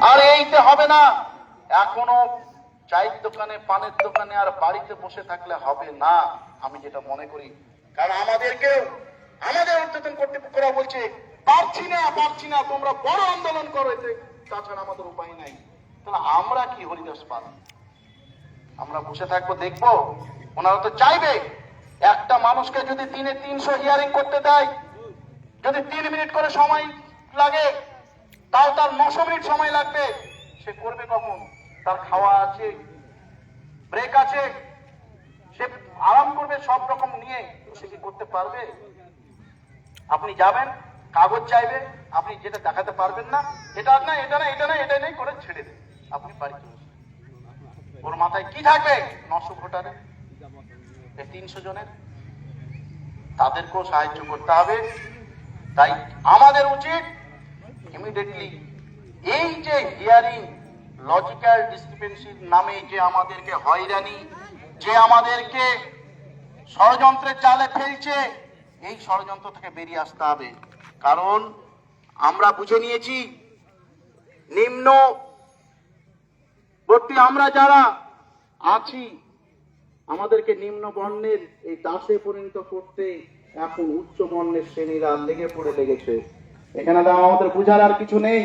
আর এইতে হবে না, এখনো চায়ের দোকানে, পানের দোকানে আর বাড়িতে বসে থাকলে হবে না, আমি যেটা মনে করি। কারণ আমাদেরকেও আমাদের ঊর্ধ্বতন কর্তৃপক্ষরা বলছে পারছি না, তোমরা বড় আন্দোলন করো, এতে তাছাড়া আমাদের উপায় নাই। তাহলে আমরা কি হরিদাস পাল, আমরা বসে থাকবো দেখবো? ওনারা তো চাইবে একটা মানুষকে যদি দিনে 300 হিয়ারিং করতে দেয়, যদি 3 মিনিট করে সময় লাগে, তাও তার 900 মিনিট সময় লাগবে, সে করবে কখন? তার খাওয়া আছে, ব্রেক আছে, সে আরাম করবে সব রকম নিয়ে, সে কি করতে পারবে? আপনি যাবেন, কাগজ চাইবে, আপনি যেটা দেখাতে পারবেন না, এটা না এটা নেই করে ছেড়ে দেন, আপনি বাড়ি চলে আসেন। ওর মাথায় কি থাকবে? 900 ভোটারে, 300 জনের, তাদেরকেও সাহায্য করতে হবে। তাই আমাদের উচিত ইমিডিয়েটলি এই যে হিয়ারিং লজিক্যাল ডিসক্রিপেন্সির নামে যে আমাদেরকে হয়রানি, যে আমাদেরকে ষড়যন্ত্রের জালে ফেলছে, এই ষড়যন্ত্র থেকে বেরিয়ে আসতে হবে। কারণ আমরা বুঝে নিয়েছি নিম্নবর্তী আমরা যারা আছি, আমাদেরকে নিম্ন বর্ণের এই দাসে পরিণত করতে এখন উচ্চ বর্ণের শ্রেণীরা লেগেছে। এখানে আমাদের বুঝার আর কিছু নেই,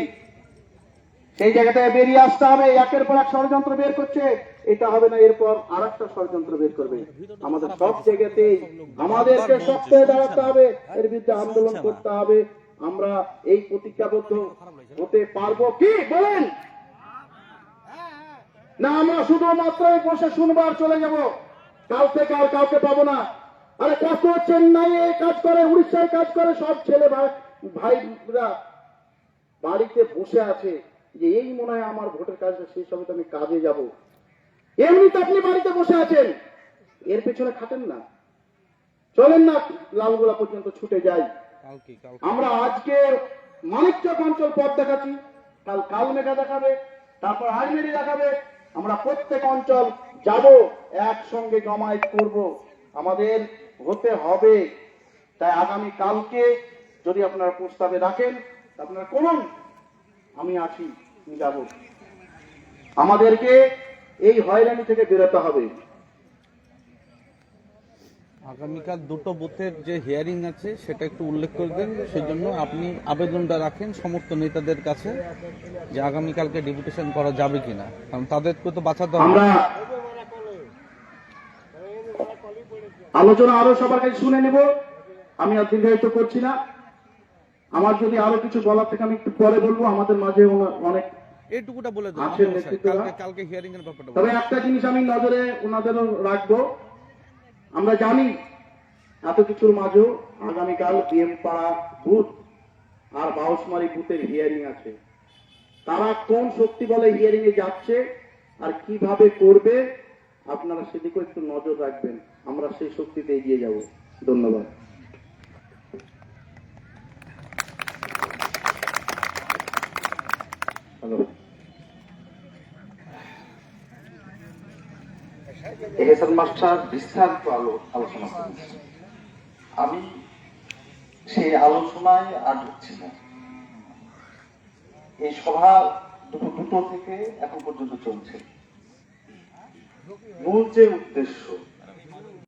সেই জায়গা থেকে বেরিয়ে আসতে হবে। একের পর এক ষড়যন্ত্র বের করছে, এটা হবে না, এরপর আর একটা ষড়যন্ত্র বের করবে। আমাদের সব জায়গাতেই আমাদেরকে শক্ত হয়ে দাঁড়াতে হবে, এর বিরুদ্ধে আন্দোলন করতে হবে। আমরা এই প্রতিজ্ঞাবদ্ধ হতে পারবো কি বলেন? না আমরা শুধুমাত্র বসে শুনবার চলে যাব, কাল থেকে আর কাউকে পাবো না। আরে কত চেন্নাইয়ে কাজ করে, উড়িষ্যায় কাজ করে, সব ছেলে ভাইরা বাড়িতে বসে আছে যে এই মনে হয় আমার ভোটের কাজটা শেষ হবে তো আমি কাজে যাব। এমনিতে আপনি বাড়িতে বসে আছেন, এর পেছনে খাটেন না, চলেন না লালগোলা পর্যন্ত ছুটে যাই। আমরা আজকে মানিকচক অঞ্চল পথ দেখাচ্ছি, কাল কালমেঘা দেখাবে, তারপর আজমেরি দেখাবে। আমরা প্রত্যেক অঞ্চল যাব, একসঙ্গে জমায়েত করব, আমাদের হতে হবে। তাই আগামী কালকে যদি আপনারা প্রস্তাবে রাখেন, আপনারা করুন, আমি আছি, যাব। আমাদেরকে এই হয়রানি থেকে বেরোতে হবে। আগামীকাল দুটো বুথের যে হিয়ারিং আছে সেটা একটু উল্লেখ করে দেন, সেজন্য আপনি আবেদনটা রাখেন সমস্ত নেতাদের কাছে যে আগামীকালকে ডেপুটেশন করা যাবে কিনা, কারণ তাদেরকে তো বাঁচাতে হবে। আমরা আলোচনা আরো সবার কাছে শুনে নেব, আমি আর দীর্ঘায়িত করছি না। আমার যদি আরো কিছু বলার থেকে আমি একটু পরে বলবো। আমাদের মাঝে অনেক এইটুকুটা বলে দেন কালকে হিয়ারিং এর ব্যাপারটা। তবে একটা জিনিস আমি নজরে ওনাদেরও রাখবো, আমরা জানি এত কিছুর মাঝেও আগামীকাল বিএম পাড়া বুথ আর বাউসমারি বুথের হিয়ারিং আছে। তারা কোন শক্তি বলে হিয়ারিং এ যাচ্ছে আর কিভাবে করবে, আপনারা সেদিকেও একটু নজর রাখবেন। আমরা সেই শক্তিতে এগিয়ে যাব। ধন্যবাদ। হ্যালো, এহসান মাস্টার বিস্তারিত আলোচনা করেছে, আমি সেই আলোচনায় আর ঢুকছি না। এই সভা দুটো থেকে এখন পর্যন্ত চলছে। মূল যে উদ্দেশ্য